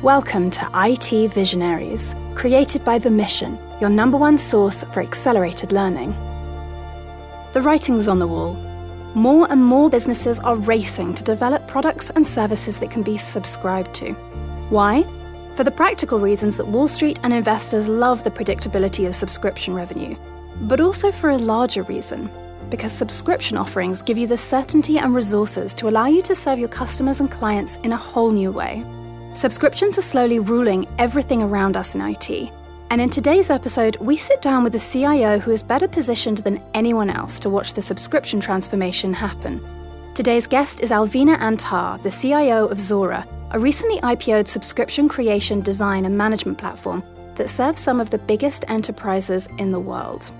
Welcome to IT Visionaries, created by The Mission, your #1 source for accelerated learning. The writing's on the wall. More and more businesses are racing to develop products and services that can be subscribed to. Why? For the practical reasons that Wall Street and investors love the predictability of subscription revenue, but also for a larger reason, because subscription offerings give you the certainty and resources to allow you to serve your customers and clients in a whole new way. Subscriptions are slowly ruling everything around us in IT. And in today's episode, we sit down with a CIO who is better positioned than anyone else to watch the subscription transformation happen. Today's guest is Alvina Antar, the CIO of Zuora, a recently IPO'd subscription creation, design, and management platform that serves some of the biggest enterprises in the world.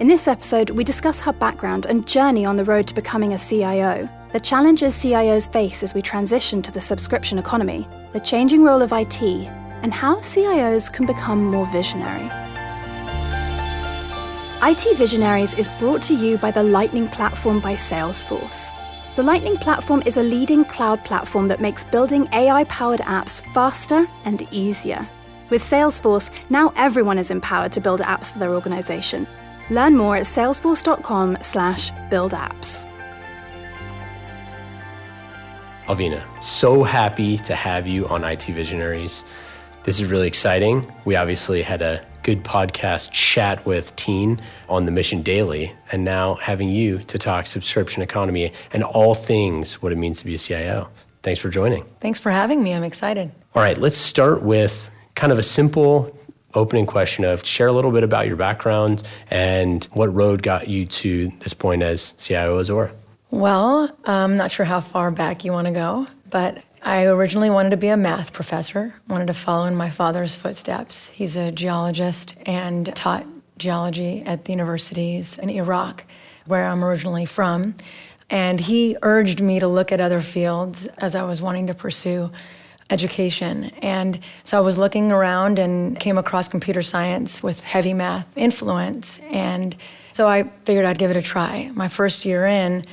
In this episode, we discuss her background and journey on the road to becoming a CIO, the challenges CIOs face as we transition to the subscription economy, the changing role of IT, and how CIOs can become more visionary. IT Visionaries is brought to you by the Lightning Platform by Salesforce. The Lightning Platform is a leading cloud platform that makes building AI-powered apps faster and easier. With Salesforce, now everyone is empowered to build apps for their organization. Learn more at salesforce.com/buildapps. Alvina, so happy to have you on IT Visionaries. This is really exciting. We obviously had a good podcast chat with Teen on The Mission Daily, and now having you to talk subscription economy and all things what it means to be a CIO. Thanks for joining. Thanks for having me. I'm excited. All right, let's start with kind of a simple opening question of share a little bit about your background and what road got you to this point as CIO of Zuora. Well, I'm not sure how far back you want to go, but I originally wanted to be a math professor, wanted to follow in my father's footsteps. He's a geologist and taught geology at the universities in Iraq, where I'm originally from. And he urged me to look at other fields as I was wanting to pursue education. And so I was looking around and came across computer science with heavy math influence. And so I figured I'd give it a try. My first year in,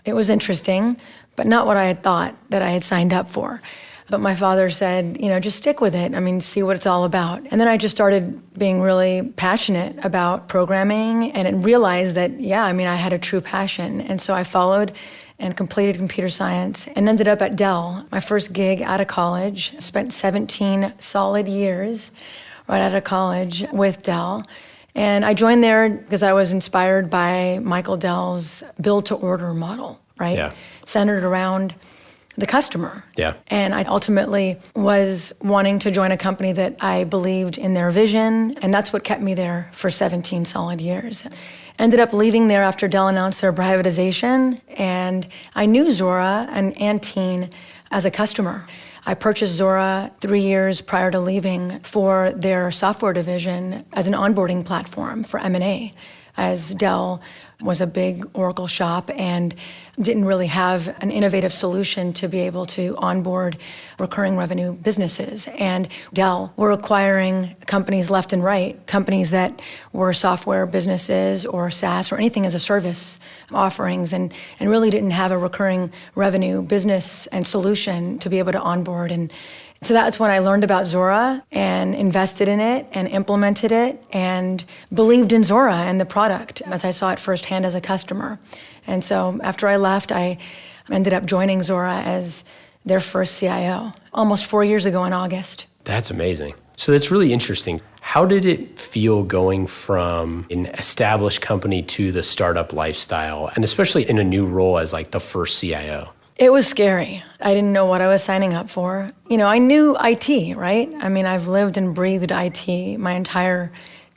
it was interesting, but not what I had thought that I had signed up for. But my father said, just stick with it. See what it's all about. And then I just started being really passionate about programming and realized that, I had a true passion. And so I followed and completed computer science and ended up at Dell. My first gig out of college, spent 17 solid years right out of college with Dell. And I joined there because I was inspired by Michael Dell's build-to-order model, right? Yeah. Centered around the customer. Yeah. And I ultimately was wanting to join a company that I believed in their vision, and that's what kept me there for 17 solid years. Ended up leaving there after Dell announced their privatization, and I knew Zuora and Teen as a customer. I purchased Zuora 3 years prior to leaving for their software division as an onboarding platform for M&A, as Dell was a big Oracle shop and didn't really have an innovative solution to be able to onboard recurring revenue businesses. And Dell were acquiring companies left and right, companies that were software businesses or SaaS or anything as a service offerings, and really didn't have a recurring revenue business and solution to be able to onboard. And so that's when I learned about Zuora and invested in it and implemented it and believed in Zuora and the product as I saw it firsthand as a customer. And so after I left, I ended up joining Zuora as their first CIO almost 4 years ago in August. That's amazing. So that's really interesting. How did it feel going from an established company to the startup lifestyle, and especially in a new role as like the first CIO? It was scary. I didn't know what I was signing up for. I knew IT, right? I've lived and breathed IT my entire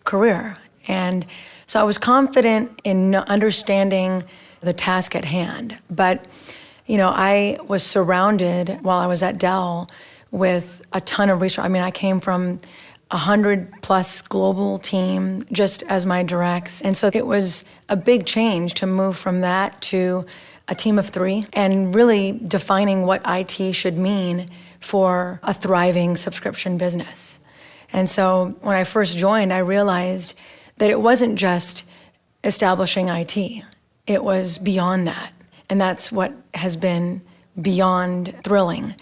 career. And so I was confident in understanding the task at hand. But, I was surrounded while I was at Dell with a ton of research. I came from 100+ global team just as my directs. And so it was a big change to move from that to a team of 3 and really defining what IT should mean for a thriving subscription business. And so when I first joined, I realized that it wasn't just establishing IT. It was beyond that. And that's what has been beyond thrilling.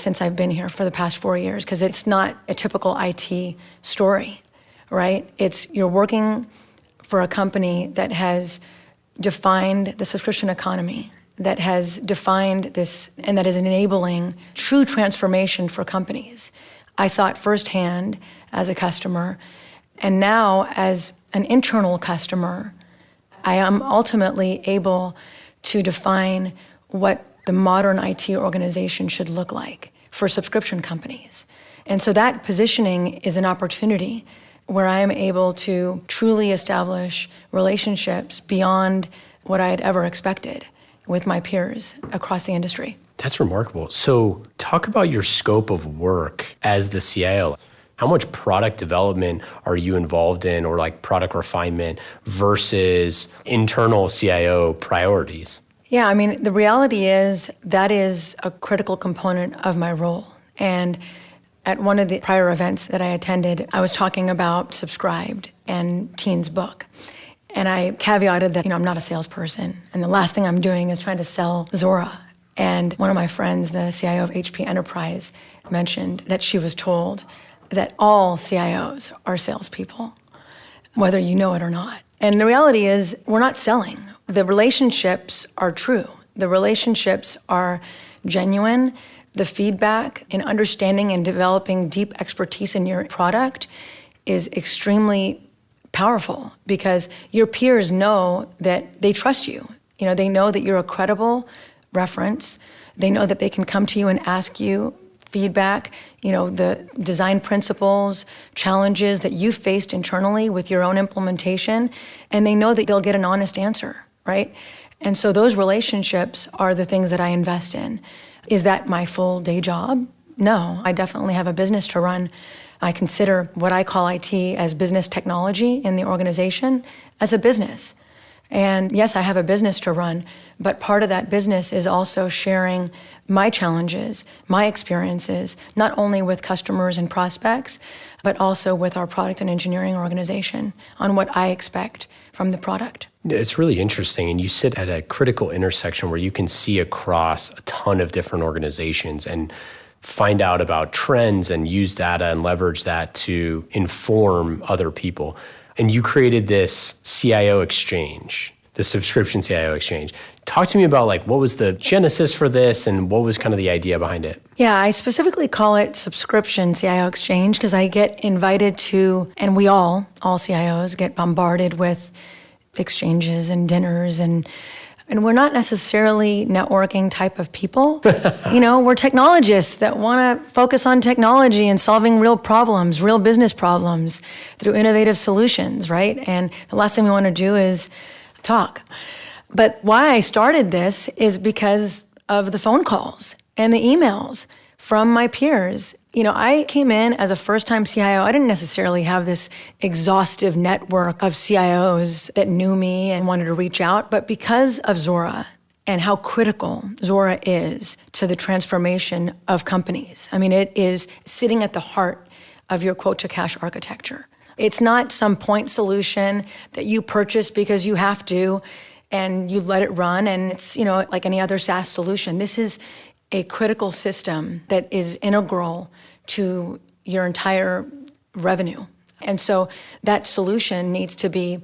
since I've been here for the past 4 years, because it's not a typical IT story, right? It's you're working for a company that has defined the subscription economy, that has defined this, and that is enabling true transformation for companies. I saw it firsthand as a customer, and now as an internal customer, I am ultimately able to define what the modern IT organization should look like for subscription companies. And so that positioning is an opportunity where I am able to truly establish relationships beyond what I had ever expected with my peers across the industry. That's remarkable. So talk about your scope of work as the CIO. How much product development are you involved in, or like product refinement versus internal CIO priorities? Yeah, I mean, the reality is that is a critical component of my role. And at one of the prior events that I attended, I was talking about Subscribed and Teen's book. And I caveated that, I'm not a salesperson. And the last thing I'm doing is trying to sell Zuora. And one of my friends, the CIO of HP Enterprise, mentioned that she was told that all CIOs are salespeople, whether you know it or not. And the reality is we're not selling. The relationships are true. The relationships are genuine. The feedback and understanding and developing deep expertise in your product is extremely powerful because your peers know that they trust you. They know that you're a credible reference. They know that they can come to you and ask you feedback, the design principles, challenges that you faced internally with your own implementation, and they know that they'll get an honest answer, right? And so those relationships are the things that I invest in. Is that my full day job? No, I definitely have a business to run. I consider what I call IT as business technology in the organization as a business. And yes, I have a business to run, but part of that business is also sharing my challenges, my experiences, not only with customers and prospects, but also with our product and engineering organization on what I expect from the product. It's really interesting. And you sit at a critical intersection where you can see across a ton of different organizations and find out about trends and use data and leverage that to inform other people. And you created this CIO exchange, the Subscription CIO exchange. Talk to me about what was the genesis for this and what was kind of the idea behind it? Yeah, I specifically call it Subscription CIO exchange because I get invited to, and we all CIOs get bombarded with exchanges and dinners and we're not necessarily networking type of people. We're technologists that want to focus on technology and solving real problems, real business problems through innovative solutions, right? And the last thing we want to do is talk. But why I started this is because of the phone calls and the emails from my peers. I came in as a first-time CIO. I didn't necessarily have this exhaustive network of CIOs that knew me and wanted to reach out, but because of Zuora and how critical Zuora is to the transformation of companies. I mean, it is sitting at the heart of your quote-to-cash architecture. It's not some point solution that you purchase because you have to and you let it run and it's, like any other SaaS solution. This is a critical system that is integral to your entire revenue. And so that solution needs to be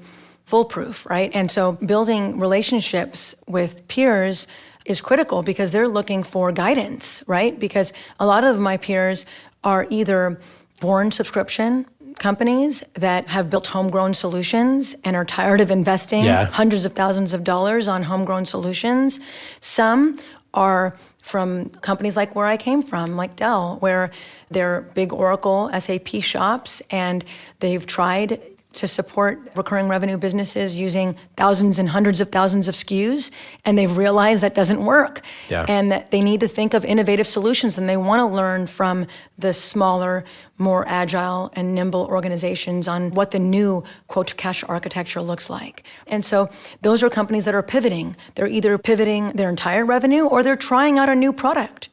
foolproof, right? And so building relationships with peers is critical because they're looking for guidance, right? Because a lot of my peers are either born subscription companies that have built homegrown solutions and are tired of investing hundreds of thousands of dollars on homegrown solutions. Some are from companies like where I came from, like Dell, where they're big Oracle SAP shops, and they've tried to support recurring revenue businesses using thousands and hundreds of thousands of SKUs, and they've realized that doesn't work, and that they need to think of innovative solutions, and they want to learn from the smaller, more agile and nimble organizations on what the new quote-to-cash architecture looks like. And so those are companies that are pivoting. They're either pivoting their entire revenue or they're trying out a new product.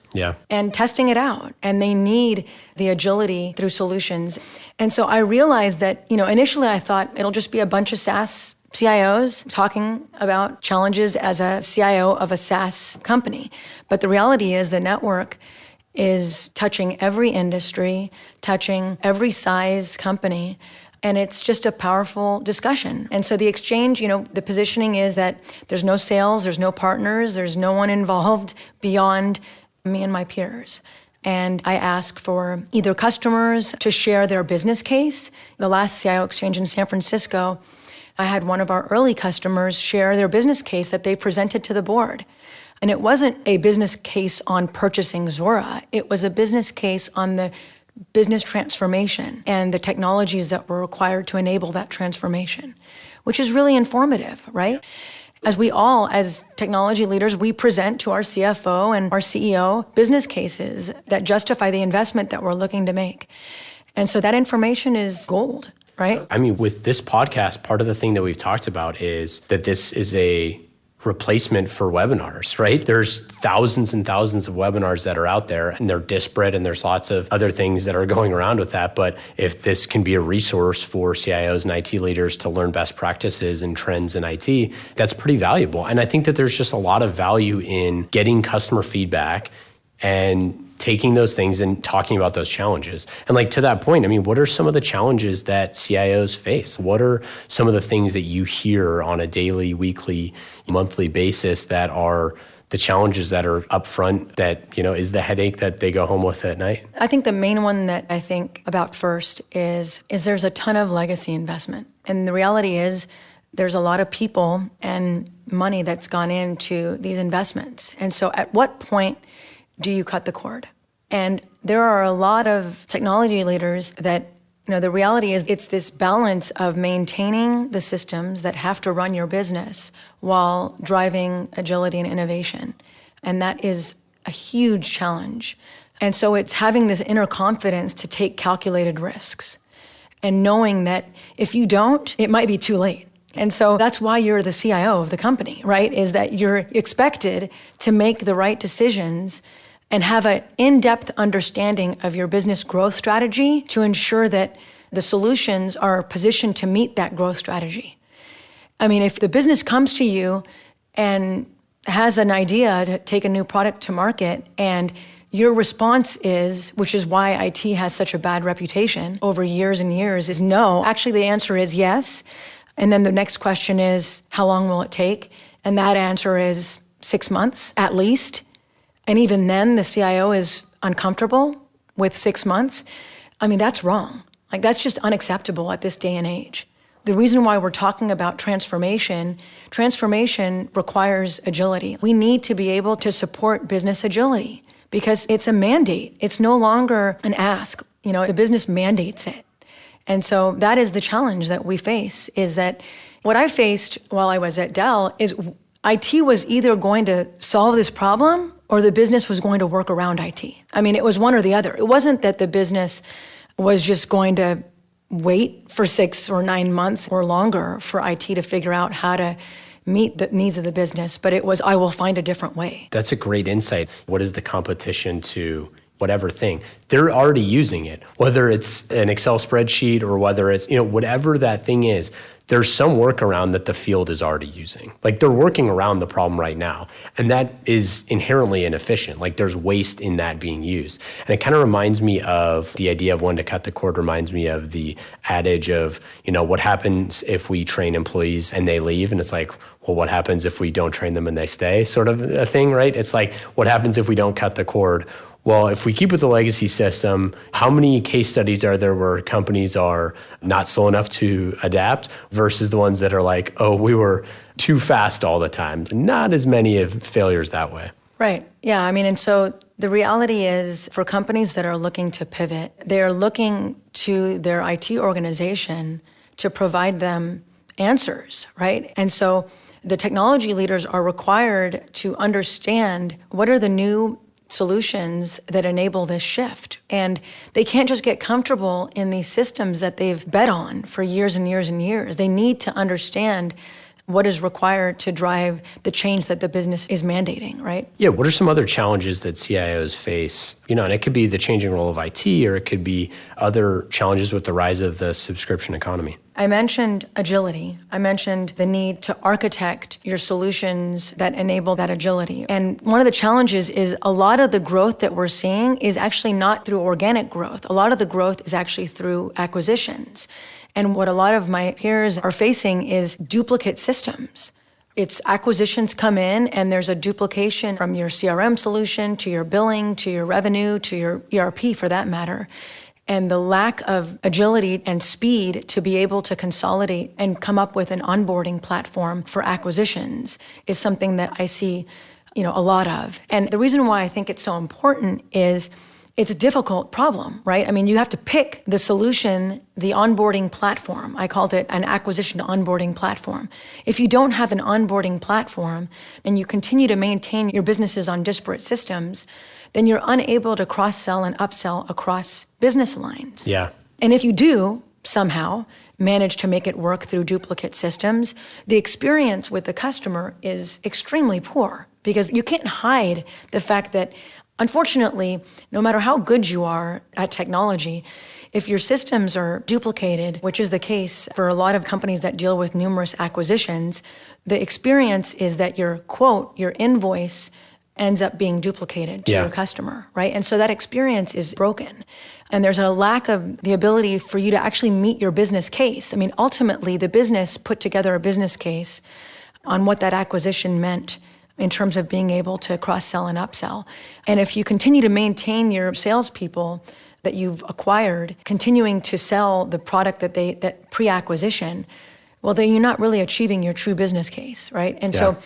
And testing it out. And they need the agility through solutions. And so I realized that, initially I thought it'll just be a bunch of SaaS CIOs talking about challenges as a CIO of a SaaS company. But the reality is the network is touching every industry, touching every size company. And it's just a powerful discussion. And so the exchange, the positioning is that there's no sales, there's no partners, there's no one involved beyond me and my peers. And I ask for either customers to share their business case. The last CIO exchange in San Francisco, I had one of our early customers share their business case that they presented to the board. And it wasn't a business case on purchasing Zuora. It was a business case on the business transformation and the technologies that were required to enable that transformation, which is really informative, right? As we all, as technology leaders, we present to our CFO and our CEO business cases that justify the investment that we're looking to make. And so that information is gold, right? I mean, with this podcast, part of the thing that we've talked about is that this is a replacement for webinars, right? There's thousands and thousands of webinars that are out there, and they're disparate, and there's lots of other things that are going around with that. But if this can be a resource for CIOs and IT leaders to learn best practices and trends in IT, that's pretty valuable. And I think that there's just a lot of value in getting customer feedback and taking those things and talking about those challenges. And to that point, I mean, what are some of the challenges that CIOs face? What are some of the things that you hear on a daily, weekly, monthly basis that are the challenges that are up front that, is the headache that they go home with at night? I think the main one that I think about first is there's a ton of legacy investment. And the reality is there's a lot of people and money that's gone into these investments. And so at what point do you cut the cord? And there are a lot of technology leaders that, the reality is it's this balance of maintaining the systems that have to run your business while driving agility and innovation. And that is a huge challenge. And so it's having this inner confidence to take calculated risks and knowing that if you don't, it might be too late. And so that's why you're the CIO of the company, right? Is that you're expected to make the right decisions and have an in-depth understanding of your business growth strategy to ensure that the solutions are positioned to meet that growth strategy. I mean, if the business comes to you and has an idea to take a new product to market and your response is, which is why IT has such a bad reputation over years and years, is no. Actually, the answer is yes. And then the next question is, how long will it take? And that answer is 6 months at least. And even then, the CIO is uncomfortable with 6 months. I mean, that's wrong. That's just unacceptable at this day and age. The reason why we're talking about transformation requires agility. We need to be able to support business agility because it's a mandate. It's no longer an ask. The business mandates it. And so that is the challenge that we face, is that what I faced while I was at Dell is IT was either going to solve this problem or the business was going to work around IT. I mean, it was one or the other. It wasn't that the business was just going to wait for 6 or 9 months or longer for IT to figure out how to meet the needs of the business, but it was, I will find a different way. That's a great insight. What is the competition to whatever thing? They're already using it, whether it's an Excel spreadsheet or whether it's, whatever that thing is. There's some workaround that the field is already using. They're working around the problem right now. And that is inherently inefficient. There's waste in that being used. And it kind of reminds me of the idea of when to cut the cord, reminds me of the adage of, what happens if we train employees and they leave? And it's well, what happens if we don't train them and they stay? Sort of a thing, right? It's what happens if we don't cut the cord? Well, if we keep with the legacy system, how many case studies are there where companies are not slow enough to adapt versus the ones that are we were too fast all the time? Not as many of failures that way. Right. Yeah. I mean, and so the reality is for companies that are looking to pivot, they're looking to their IT organization to provide them answers, right? And so the technology leaders are required to understand what are the new solutions that enable this shift. And they can't just get comfortable in these systems that they've bet on for years and years and years. They need to understand what is required to drive the change that the business is mandating, right? Yeah, what are some other challenges that CIOs face? And it could be the changing role of IT, or it could be other challenges with the rise of the subscription economy. I mentioned agility. I mentioned the need to architect your solutions that enable that agility. And one of the challenges is a lot of the growth that we're seeing is actually not through organic growth. A lot of the growth is actually through acquisitions. And what a lot of my peers are facing is duplicate systems. It's acquisitions come in and there's a duplication from your CRM solution to your billing, to your revenue, to your ERP for that matter. And the lack of agility and speed to be able to consolidate and come up with an onboarding platform for acquisitions is something that I see, a lot of. And the reason why I think it's so important is it's a difficult problem, right? I mean, you have to pick the solution, the onboarding platform. I called it an acquisition onboarding platform. If you don't have an onboarding platform and you continue to maintain your businesses on disparate systems, then you're unable to cross-sell and upsell across business lines. Yeah. And if you do somehow manage to make it work through duplicate systems, the experience with the customer is extremely poor because you can't hide the fact that, unfortunately, no matter how good you are at technology, if your systems are duplicated, which is the case for a lot of companies that deal with numerous acquisitions, the experience is that your quote, your invoice, ends up being duplicated to your customer, right? And so that experience is broken. And there's a lack of the ability for you to actually meet your business case. I mean, ultimately, the business put together a business case on what that acquisition meant in terms of being able to cross-sell and upsell. And if you continue to maintain your salespeople that you've acquired, continuing to sell the product that pre-acquisition, well, then you're not really achieving your true business case, right? And so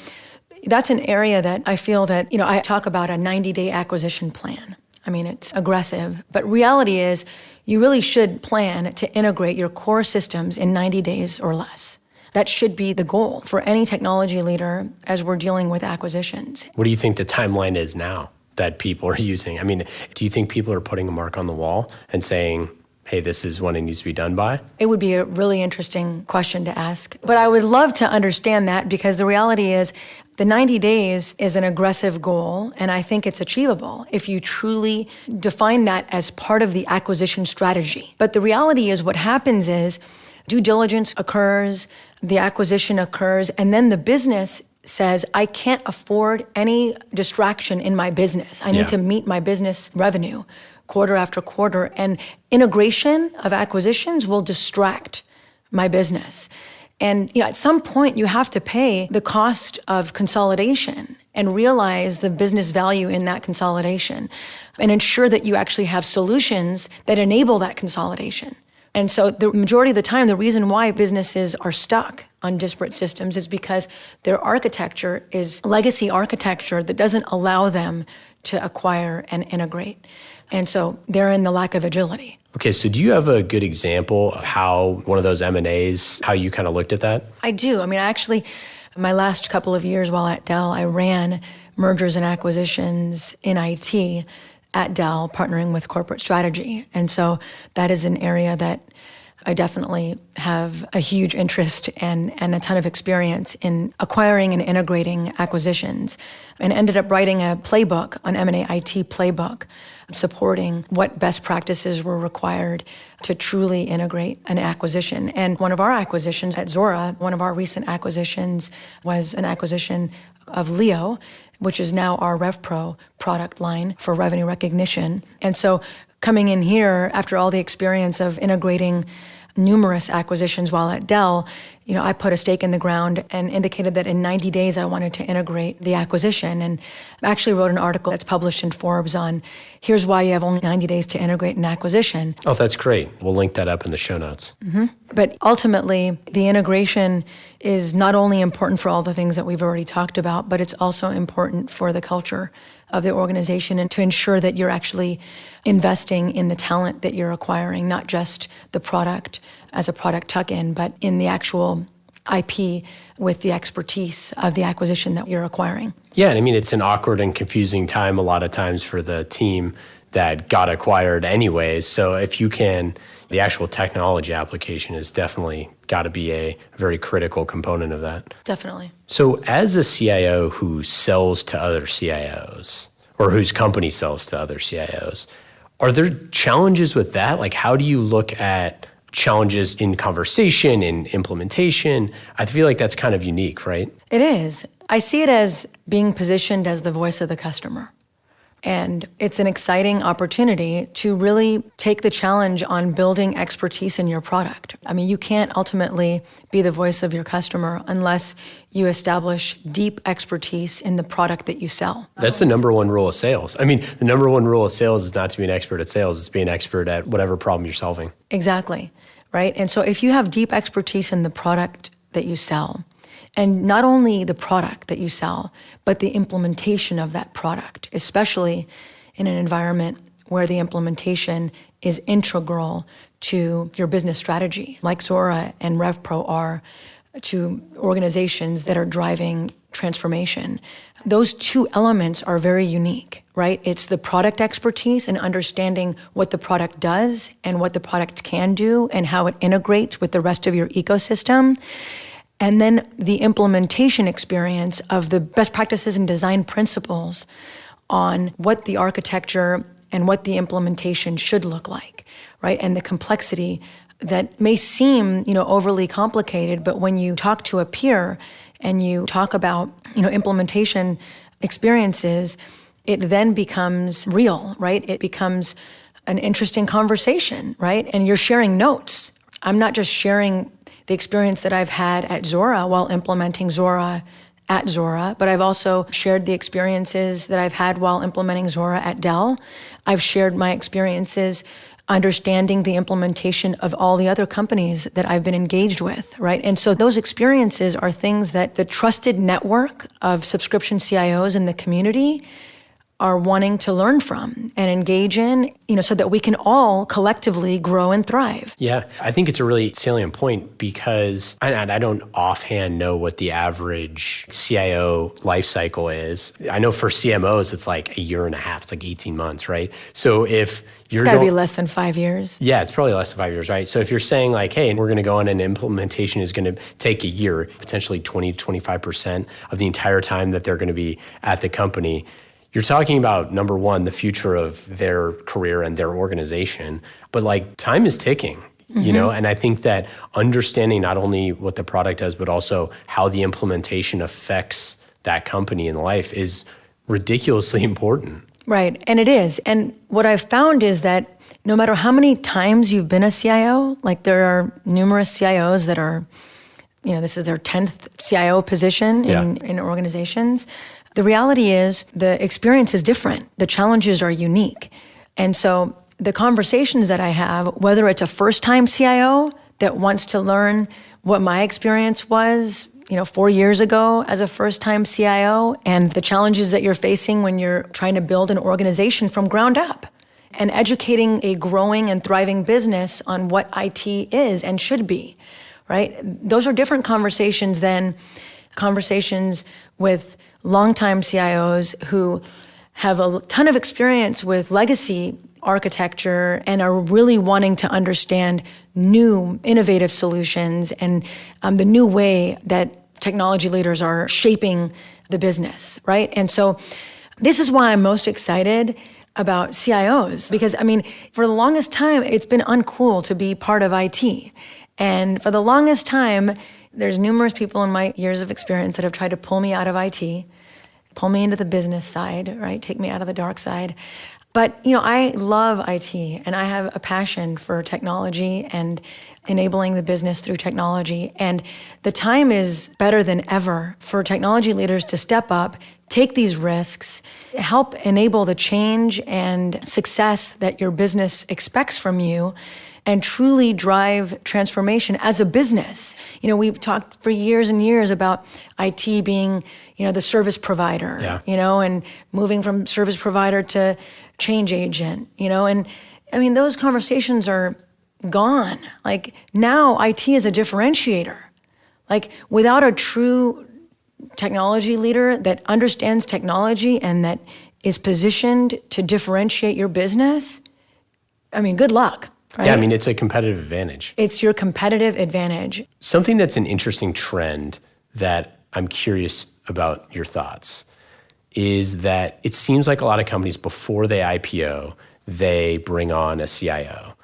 that's an area that I feel that, I talk about a 90-day acquisition plan. I mean, it's aggressive, but reality is you really should plan to integrate your core systems in 90 days or less. That should be the goal for any technology leader as we're dealing with acquisitions. What do you think the timeline is now that people are using? I mean, do you think people are putting a mark on the wall and saying, hey, this is when it needs to be done by? It would be a really interesting question to ask. But I would love to understand that because the reality is the 90 days is an aggressive goal, and I think it's achievable if you truly define that as part of the acquisition strategy. But the reality is what happens is due diligence occurs, the acquisition occurs, and then the business says, I can't afford any distraction in my business. I need to meet my business revenue quarter after quarter, and integration of acquisitions will distract my business. And at some point, you have to pay the cost of consolidation and realize the business value in that consolidation and ensure that you actually have solutions that enable that consolidation. And so the majority of the time, the reason why businesses are stuck on disparate systems is because their architecture is legacy architecture that doesn't allow them to acquire and integrate. And so they're in the lack of agility. Okay, so do you have a good example of how one of those M&As, how you kind of looked at that? I do. I mean, actually, my last couple of years while at Dell, I ran mergers and acquisitions in IT at Dell, partnering with corporate strategy. And so that is an area that I definitely have a huge interest and a ton of experience in acquiring and integrating acquisitions, and ended up writing a playbook, an M&A IT playbook, supporting what best practices were required to truly integrate an acquisition. And one of our acquisitions at Zuora, one of our recent acquisitions was an acquisition of Leo, which is now our RevPro product line for revenue recognition. And so coming in here after all the experience of integrating numerous acquisitions while at Dell, I put a stake in the ground and indicated that in 90 days I wanted to integrate the acquisition, and actually wrote an article that's published in Forbes on here's why you have only 90 days to integrate an acquisition. Oh, that's great. We'll link that up in the show notes. Mm-hmm. But ultimately, the integration is not only important for all the things that we've already talked about, but it's also important for the culture of the organization and to ensure that you're actually investing in the talent that you're acquiring, not just the product as a product tuck-in, but in the actual IP with the expertise of the acquisition that you're acquiring. Yeah, and I mean, it's an awkward and confusing time a lot of times for the team that got acquired anyways. So if you can, the actual technology application is definitely got to be a very critical component of that. Definitely. So as a CIO who sells to other CIOs, or whose company sells to other CIOs, are there challenges with that? Like, how do you look at challenges in conversation, in implementation. I feel like that's kind of unique, right? It is. I see it as being positioned as the voice of the customer. And it's an exciting opportunity to really take the challenge on building expertise in your product. I mean, you can't ultimately be the voice of your customer unless you establish deep expertise in the product that you sell. That's the number one rule of sales. I mean, the number one rule of sales is not to be an expert at sales, it's to be an expert at whatever problem you're solving. Exactly, right? And so if you have deep expertise in the product that you sell, and not only the product that you sell, but the implementation of that product, especially in an environment where the implementation is integral to your business strategy, like Zuora and RevPro are to organizations that are driving transformation. Those two elements are very unique, right? It's the product expertise and understanding what the product does and what the product can do and how it integrates with the rest of your ecosystem. And then the implementation experience of the best practices and design principles on what the architecture and what the implementation should look like, right? And the complexity that may seem, overly complicated, but when you talk to a peer and you talk about, implementation experiences, it then becomes real, right? It becomes an interesting conversation, right? And you're sharing notes. I'm not just sharing the experience that I've had at Zuora while implementing Zuora at Zuora, but I've also shared the experiences that I've had while implementing Zuora at Dell. I've shared my experiences understanding the implementation of all the other companies that I've been engaged with, right? And so those experiences are things that the trusted network of subscription CIOs in the community are wanting to learn from and engage in, so that we can all collectively grow and thrive. Yeah, I think it's a really salient point because I don't offhand know what the average CIO life cycle is. I know for CMOs, it's like a year and a half. It's like 18 months, right? So if you're It's got to be less than 5 years. Yeah, it's probably less than 5 years, right? So if you're saying like, hey, we're going to go on an implementation is going to take a year, potentially 20 to 25% of the entire time that they're going to be at the company, you're talking about, number one, the future of their career and their organization, but like time is ticking, and I think that understanding not only what the product does, but also how the implementation affects that company in life is ridiculously important. Right, and it is. And what I've found is that no matter how many times you've been a CIO, like there are numerous CIOs that are, this is their 10th CIO position in organizations. The reality is the experience is different. The challenges are unique. And so the conversations that I have, whether it's a first-time CIO that wants to learn what my experience was, 4 years ago as a first-time CIO, and the challenges that you're facing when you're trying to build an organization from ground up, and educating a growing and thriving business on what IT is and should be, right? Those are different conversations than conversations with longtime CIOs who have a ton of experience with legacy architecture and are really wanting to understand new innovative solutions and the new way that technology leaders are shaping the business, right? And so this is why I'm most excited about CIOs, because for the longest time, it's been uncool to be part of IT. And for the longest time, there's numerous people in my years of experience that have tried to pull me out of IT, pull me into the business side, right? Take me out of the dark side. But, I love IT and I have a passion for technology and enabling the business through technology. And the time is better than ever for technology leaders to step up, take these risks, help enable the change and success that your business expects from you, and truly drive transformation as a business. We've talked for years and years about IT being, the service provider, and moving from service provider to change agent, and those conversations are gone. Like now IT is a differentiator. Like without a true technology leader that understands technology and that is positioned to differentiate your business, good luck. Right? Yeah, it's a competitive advantage. It's your competitive advantage. Something that's an interesting trend that I'm curious about your thoughts is that it seems like a lot of companies, before they IPO, they bring on a CIO.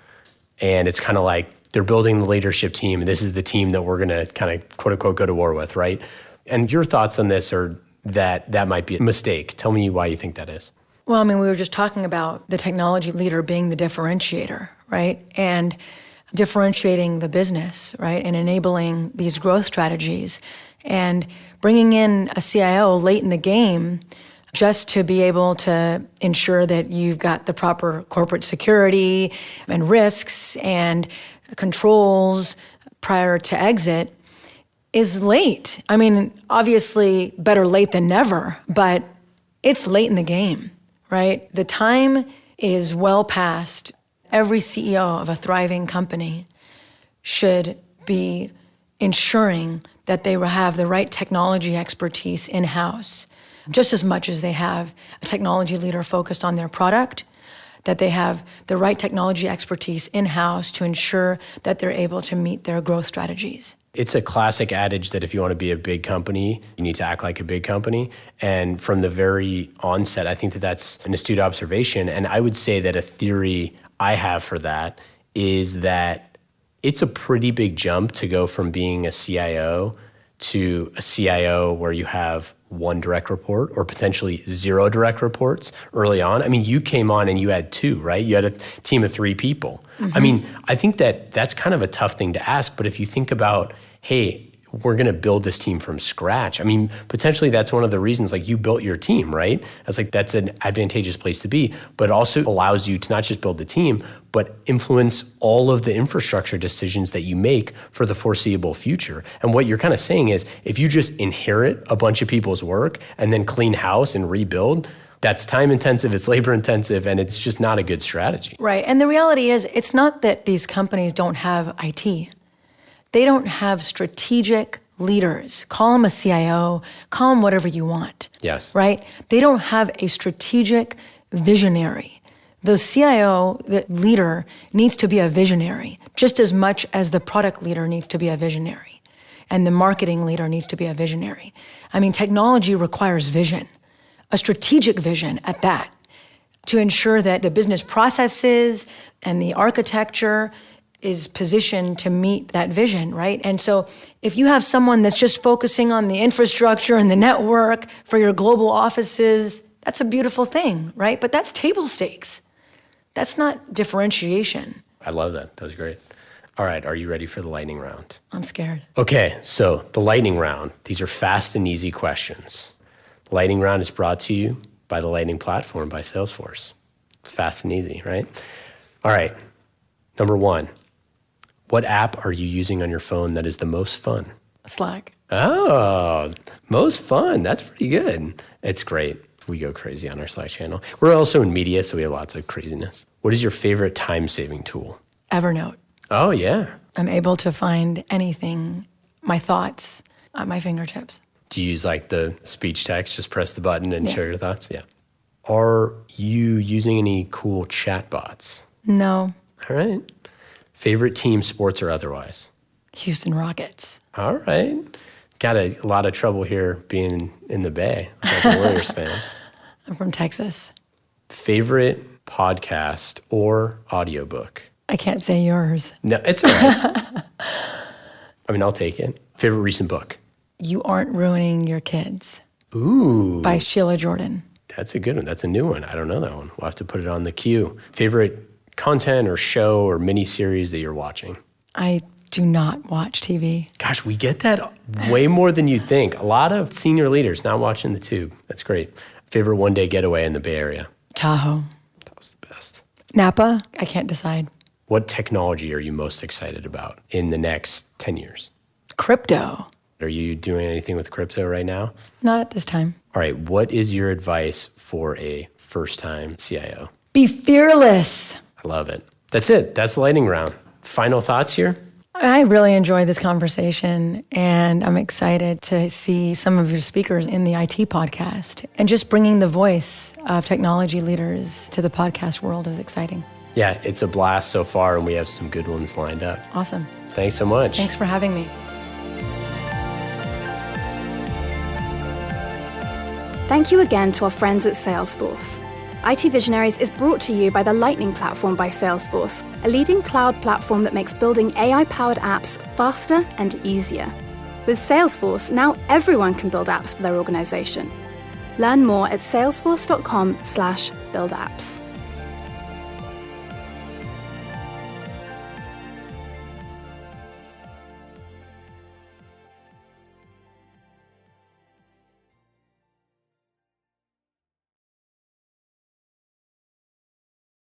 And it's kind of like they're building the leadership team, and this is the team that we're going to kind of quote unquote go to war with, right? And your thoughts on this are that might be a mistake. Tell me why you think that is. Well, I mean, we were just talking about the technology leader being the differentiator, right? And differentiating the business, right? And enabling these growth strategies and bringing in a CIO late in the game just to be able to ensure that you've got the proper corporate security and risks and controls prior to exit is late. I mean, obviously better late than never, but it's late in the game, right? The time is well past. Every CEO of a thriving company should be ensuring that they will have the right technology expertise in-house, just as much as they have a technology leader focused on their product, that they have the right technology expertise in-house to ensure that they're able to meet their growth strategies. It's a classic adage that if you want to be a big company, you need to act like a big company. And from the very onset, I think that that's an astute observation. And I would say that a theory I have for that is that it's a pretty big jump to go from being a CIO to a CIO where you have one direct report or potentially 0 direct reports early on. I mean, you came on and you had 2, right? You had a team of 3 people. I mean, I think that that's kind of a tough thing to ask, but if you think about, hey, we're going to build this team from scratch. I mean, potentially that's one of the reasons, like you built your team, right? That's an advantageous place to be, but it also allows you to not just build the team, but influence all of the infrastructure decisions that you make for the foreseeable future. And what you're kind of saying is, if you just inherit a bunch of people's work and then clean house and rebuild, that's time intensive, it's labor intensive, and it's just not a good strategy. Right. And the reality is, it's not that these companies don't have IT. They don't have strategic leaders. Call them a CIO, call them whatever you want. Yes. Right? They don't have a strategic visionary. The CIO, the leader, needs to be a visionary, just as much as the product leader needs to be a visionary, and the marketing leader needs to be a visionary. I mean, technology requires vision, a strategic vision at that, to ensure that the business processes and the architecture is positioned to meet that vision, right? And so if you have someone that's just focusing on the infrastructure and the network for your global offices, that's a beautiful thing, right? But that's table stakes. That's not differentiation. I love that. That was great. All right, are you ready for the lightning round? I'm scared. Okay, so the lightning round. These are fast and easy questions. The lightning round is brought to you by the Lightning Platform by Salesforce. Fast and easy, right? All right, number 1. What app are you using on your phone that is the most fun? Slack. Oh, most fun. That's pretty good. It's great. We go crazy on our Slack channel. We're also in media, so we have lots of craziness. What is your favorite time-saving tool? Evernote. Oh, yeah. I'm able to find anything, my thoughts, at my fingertips. Do you use like the speech text, just press the button and share your thoughts? Yeah. Are you using any cool chatbots? No. All right. Favorite team, sports or otherwise? Houston Rockets. All right. Got a lot of trouble here being in the Bay. Like the Warriors fans. I'm from Texas. Favorite podcast or audiobook? I can't say yours. No, it's all right. I mean, I'll take it. Favorite recent book? You Aren't Ruining Your Kids. Ooh. By Sheila Jordan. That's a good one. That's a new one. I don't know that one. We'll have to put it on the queue. Favorite content or show or mini-series that you're watching? I do not watch TV. Gosh, we get that way more than you think. A lot of senior leaders not watching the tube. That's great. Favorite one-day getaway in the Bay Area? Tahoe. That was the best. Napa? I can't decide. What technology are you most excited about in the next 10 years? Crypto. Are you doing anything with crypto right now? Not at this time. All right, what is your advice for a first-time CIO? Be fearless. I love it. That's it. That's the lightning round. Final thoughts here? I really enjoyed this conversation, and I'm excited to see some of your speakers in the IT podcast. And just bringing the voice of technology leaders to the podcast world is exciting. Yeah, it's a blast so far, and we have some good ones lined up. Awesome. Thanks so much. Thanks for having me. Thank you again to our friends at Salesforce. IT Visionaries is brought to you by the Lightning Platform by Salesforce, a leading cloud platform that makes building AI-powered apps faster and easier. With Salesforce, now everyone can build apps for their organization. Learn more at salesforce.com/buildapps.